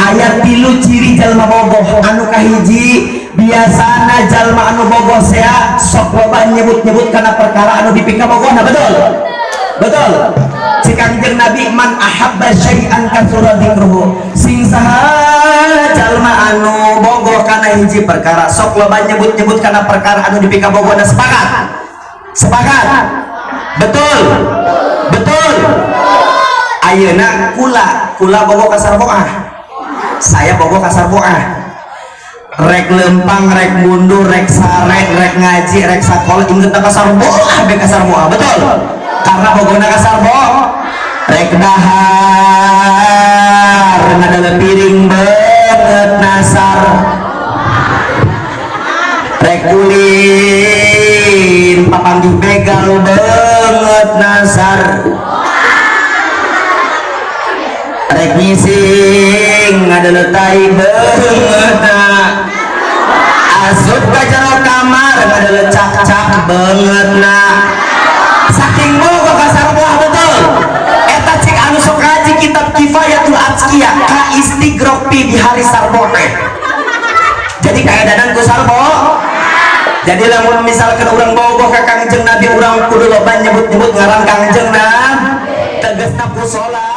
ayat tilu ciri jalma bogoh anu kahiji biasana jalma anu bogoh sea sok loba nyebut-nyebut karena perkara anu dipika bogohna. Betul betul. Si Kangjeng Nabi man ahabba syai'an katsura dzikruhu, sing saha jalma anu bogoh kana hiji perkara sok loba nyebut-nyebut kana perkara anu dipika bogohna. Sepakat? Sepakat? Betul betul. Ayeuna kula bogoh kasar boah, saya bogoh kasar boah, rek lempang rek mundur rek sarek rek ngaji rek sakol inget kasar boah be kasar boah. Betul, karena bogohna kasar boah. Rek dahar ngadala piring banget nasar, rek ulin papanggih begal banget nasar, rek ngising adalah tai banget asup ka jero kamar adalah cak-cak banget saking bogoh kasar boah. Betul, eta cik anu sok ngaji kitab Kifayatul Azkiya ka istigropi di hari sarboh. Jadi kaedanan ku sarboh. Jadi lamun misalkan urang bogoh ka Kangjeng Nabi urang kudu loba nyebut-nyebut ngaran Kangjeng Nabi tegasna ku salat